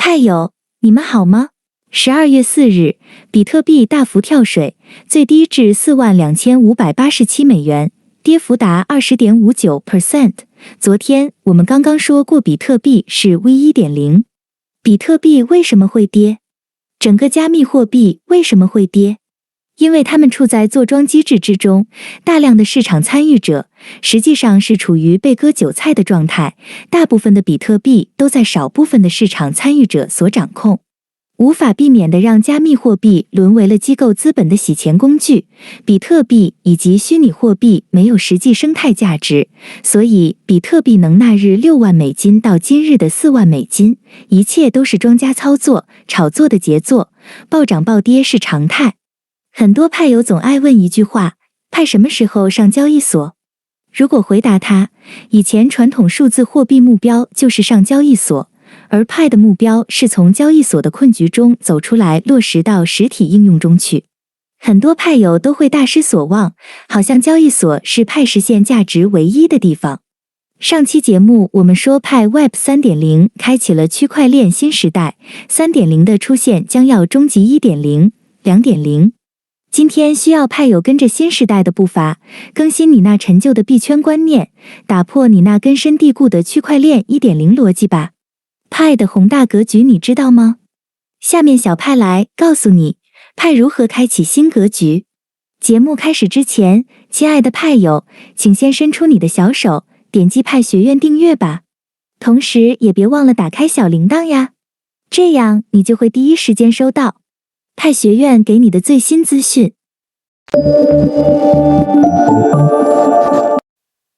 派友，你们好吗？12月4日，比特币大幅跳水，最低至42587美元，跌幅达20.59%。昨天我们刚刚说过，比特币是 V1.0。比特币为什么会跌？整个加密货币为什么会跌？因为它们处在坐庄机制之中，大量的市场参与者实际上是处于被割韭菜的状态，大部分的比特币都在少部分的市场参与者所掌控，无法避免地让加密货币沦为了机构资本的洗钱工具。比特币以及虚拟货币没有实际生态价值，所以比特币能纳日6万美金到今日的4万美金，一切都是庄家操作、炒作的杰作，暴涨暴跌是常态。很多派友总爱问一句话：派什么时候上交易所？如果回答他，以前传统数字货币目标就是上交易所，而派的目标是从交易所的困局中走出来，落实到实体应用中去。很多派友都会大失所望，好像交易所是派实现价值唯一的地方。上期节目我们说派 Web 3.0 开启了区块链新时代， 3.0 的出现将要终极 1.0、2.0。今天需要派友跟着新时代的步伐，更新你那陈旧的币圈观念，打破你那根深蒂固的区块链 1.0 逻辑吧。派的宏大格局你知道吗？下面小派来告诉你，派如何开启新格局。节目开始之前，亲爱的派友，请先伸出你的小手，点击派学院订阅吧。同时也别忘了打开小铃铛呀，这样你就会第一时间收到派学院给你的最新资讯。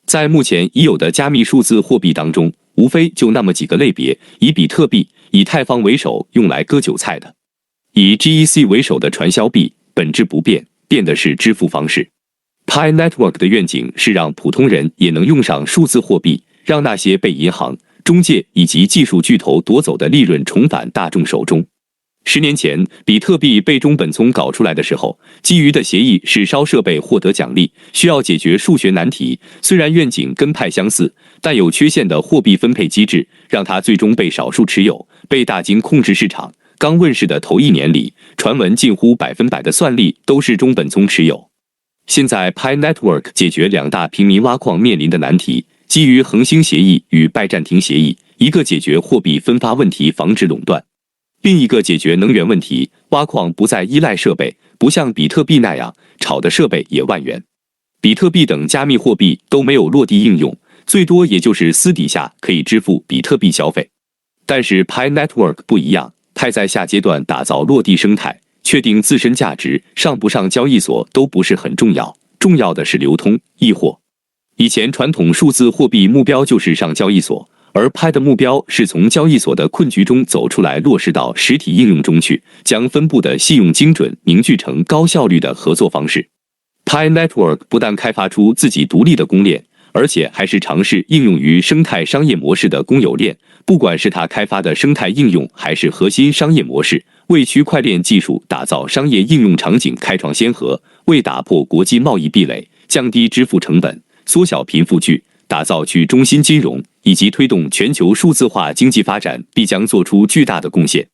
在目前已有的加密数字货币当中，无非就那么几个类别，以比特币、以太坊为首，用来割韭菜的；以 GEC 为首的传销币，本质不变，变的是支付方式。Pi Network 的愿景是让普通人也能用上数字货币，让那些被银行、中介以及技术巨头夺走的利润重返大众手中。10年前，比特币被中本聪搞出来的时候，基于的协议是烧设备获得奖励，需要解决数学难题。虽然愿景跟派相似，但有缺陷的货币分配机制，让它最终被少数持有，被大金控制市场。刚问世的头1年里，传闻近乎100%的算力都是中本聪持有。现在 Pi Network 解决2大平民挖矿面临的难题，基于恒星协议与拜占庭协议，一个解决货币分发问题，防止垄断。另一个解决能源问题，挖矿不再依赖设备，不像比特币那样炒的设备也万元。比特币等加密货币都没有落地应用，最多也就是私底下可以支付比特币消费。但是 Pi Network 不一样，派在下阶段打造落地生态，确定自身价值，上不上交易所都不是很重要，重要的是流通易货。以前传统数字货币目标就是上交易所，而派的目标是从交易所的困局中走出来，落实到实体应用中去，将分布的信用精准凝聚成高效率的合作方式。Pi Network 不但开发出自己独立的公链，而且还是尝试应用于生态商业模式的公有链。不管是他开发的生态应用，还是核心商业模式，为区块链技术打造商业应用场景开创先河，为打破国际贸易壁垒、降低支付成本、缩小贫富距、打造去中心金融以及推动全球数字化经济发展必将做出巨大的贡献。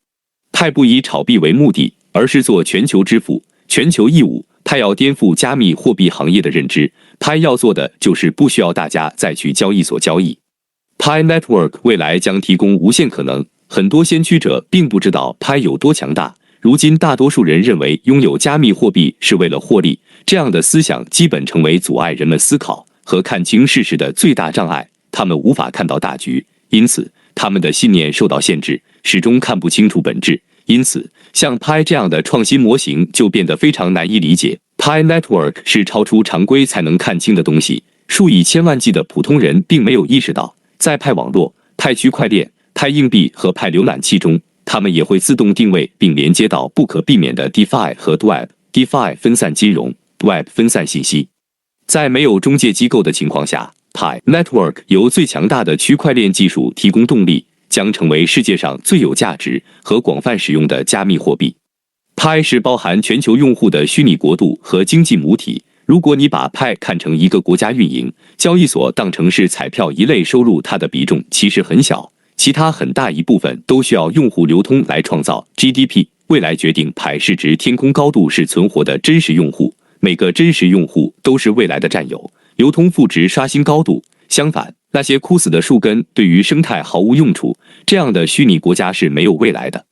派不以炒币为目的，而是做全球支付、全球义务。派要颠覆加密货币行业的认知，派要做的就是不需要大家再去交易所交易。Pi Network 未来将提供无限可能，很多先驱者并不知道派有多强大。如今大多数人认为拥有加密货币是为了获利，这样的思想基本成为阻碍人们思考和看清事实的最大障碍。他们无法看到大局，因此他们的信念受到限制，始终看不清楚本质。因此，像 Pi 这样的创新模型就变得非常难以理解。Pi Network 是超出常规才能看清的东西，数以千万计的普通人并没有意识到，在派网络、派区块链、派硬币和派浏览器中，它们也会自动定位并连接到不可避免的 DeFi 和 Web。DeFi 分散金融 ，Web 分散信息。在没有中介机构的情况下， Pi Network 由最强大的区块链技术提供动力，将成为世界上最有价值和广泛使用的加密货币。Pi 是包含全球用户的虚拟国度和经济母体。如果你把 Pi 看成一个国家运营交易所，当成是彩票一类收入，它的比重其实很小，其他很大一部分都需要用户流通来创造 GDP。未来决定派市值天空高度是存活的真实用户，每个真实用户都是未来的战友，流通赋值刷新高度。相反，那些枯死的树根对于生态毫无用处，这样的虚拟国家是没有未来的。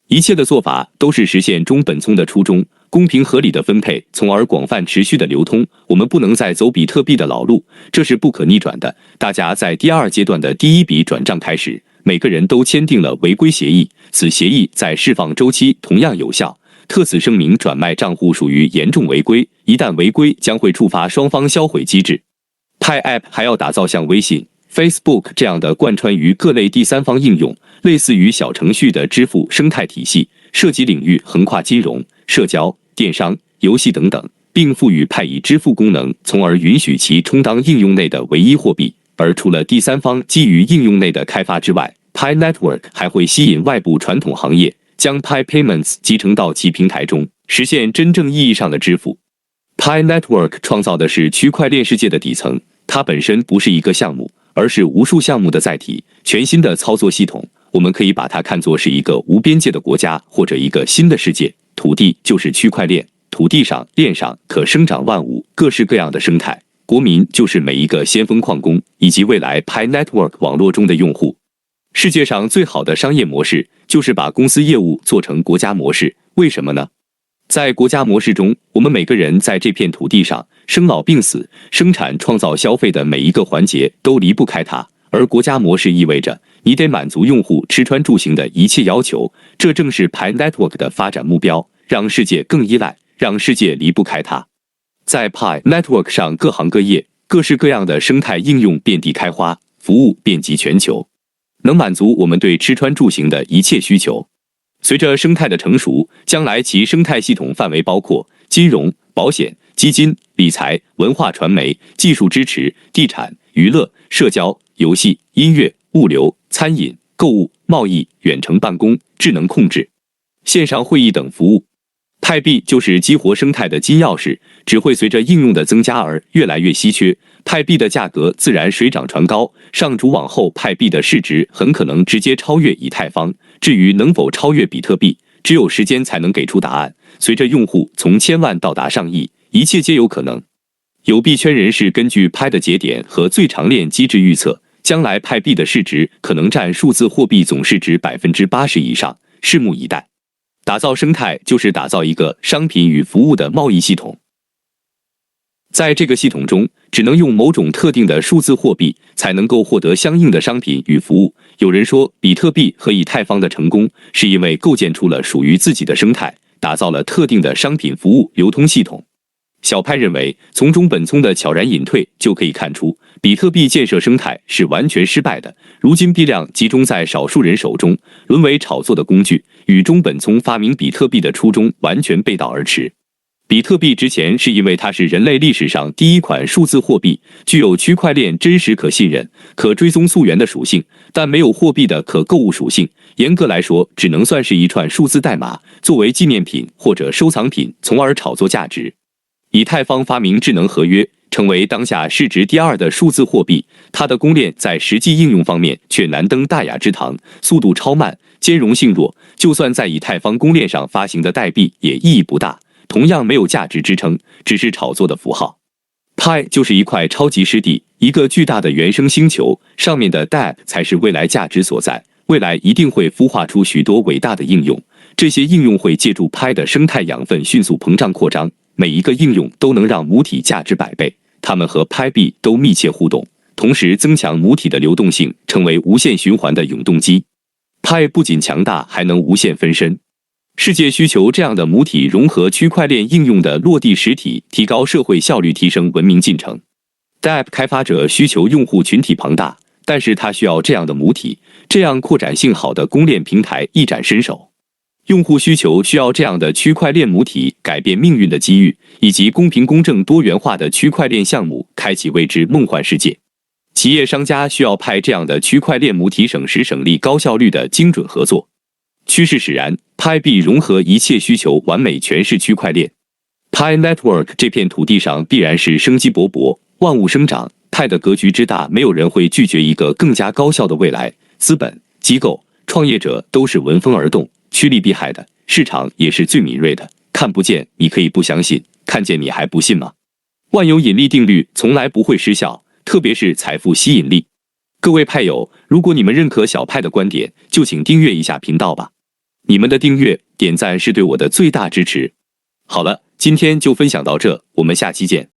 一切的做法都是实现中本聪的初衷，公平合理的分配，从而广泛持续的流通。我们不能再走比特币的老路，这是不可逆转的。大家在第二阶段的第一笔转账开始，每个人都签订了违规协议，此协议在释放周期同样有效。特此声明，转卖账户属于严重违规，一旦违规将会触发双方销毁机制。Pi App 还要打造像微信、Facebook 这样的贯穿于各类第三方应用，类似于小程序的支付生态体系，涉及领域横跨金融、社交、电商、游戏等等，并赋予Pi以支付功能，从而允许其充当应用内的唯一货币。而除了第三方基于应用内的开发之外， Pi Network 还会吸引外部传统行业，将 Pi Payments 集成到其平台中，实现真正意义上的支付。Pi Network 创造的是区块链世界的底层，它本身不是一个项目，而是无数项目的载体，全新的操作系统。我们可以把它看作是一个无边界的国家，或者一个新的世界。土地就是区块链，土地上、链上可生长万物，各式各样的生态。国民就是每一个先锋矿工，以及未来 Pi Network 网络中的用户。世界上最好的商业模式就是把公司业务做成国家模式，为什么呢？在国家模式中，我们每个人在这片土地上生老病死、生产、创造、消费的每一个环节都离不开它。而国家模式意味着你得满足用户吃穿住行的一切要求，这正是 Pi Network 的发展目标，让世界更依赖，让世界离不开它。在 Pi Network 上，各行各业、各式各样的生态应用遍地开花，服务遍及全球，能满足我们对吃穿住行的一切需求。随着生态的成熟，将来其生态系统范围包括金融、保险、基金、理财、文化传媒、技术支持、地产、娱乐、社交、游戏、音乐、物流、餐饮、购物、贸易、远程办公、智能控制、线上会议等服务。派币就是激活生态的金钥匙，只会随着应用的增加而越来越稀缺，派币的价格自然水涨船高。上主往后，派币的市值很可能直接超越以太坊。至于能否超越比特币，只有时间才能给出答案。随着用户从千万到达上亿，一切皆有可能。有币圈人士根据派的节点和最长链机制预测，将来派币的市值可能占数字货币总市值80%以上，拭目以待。打造生态就是打造一个商品与服务的贸易系统。在这个系统中，只能用某种特定的数字货币才能够获得相应的商品与服务。有人说，比特币和以太坊的成功是因为构建出了属于自己的生态，打造了特定的商品服务流通系统。小派认为，从中本聪的悄然隐退就可以看出，比特币建设生态是完全失败的。如今币量集中在少数人手中，沦为炒作的工具，与中本聪发明比特币的初衷完全背道而驰。比特币值钱是因为它是人类历史上第一款数字货币，具有区块链真实可信任、可追踪溯源的属性，但没有货币的可购物属性。严格来说，只能算是一串数字代码，作为纪念品或者收藏品，从而炒作价值。以太坊发明智能合约，成为当下市值第2的数字货币，它的公链在实际应用方面却难登大雅之堂，速度超慢，兼容性弱，就算在以太坊公链上发行的代币也意义不大，同样没有价值支撑，只是炒作的符号。Pi 就是一块超级湿地，一个巨大的原生星球，上面的 DApp 才是未来价值所在，未来一定会孵化出许多伟大的应用，这些应用会借助 Pi 的生态养分迅速膨胀扩张，每一个应用都能让母体价值100倍，它们和 Pi 币都密切互动，同时增强母体的流动性，成为无限循环的永动机。Pi 不仅强大，还能无限分身。世界需求这样的母体融合区块链应用的落地实体，提高社会效率，提升文明进程。DApp 开发者需求用户群体庞大，但是它需要这样的母体，这样扩展性好的公链平台一展身手。用户需求需要这样的区块链母体改变命运的机遇，以及公平公正多元化的区块链项目开启未知梦幻世界。企业商家需要派这样的区块链母体省时省力高效率的精准合作。趋势使然， Pi 币融合一切需求，完美诠释区块链。Pi Network 这片土地上必然是生机勃勃，万物生长。Pi 的格局之大，没有人会拒绝一个更加高效的未来。资本、机构、创业者都是闻风而动，趋利避害的，市场也是最敏锐的。看不见你可以不相信，看见你还不信吗？万有引力定律从来不会失效，特别是财富吸引力。各位派友，如果你们认可小派的观点，就请订阅一下频道吧。你们的订阅、点赞是对我的最大支持。好了，今天就分享到这，我们下期见。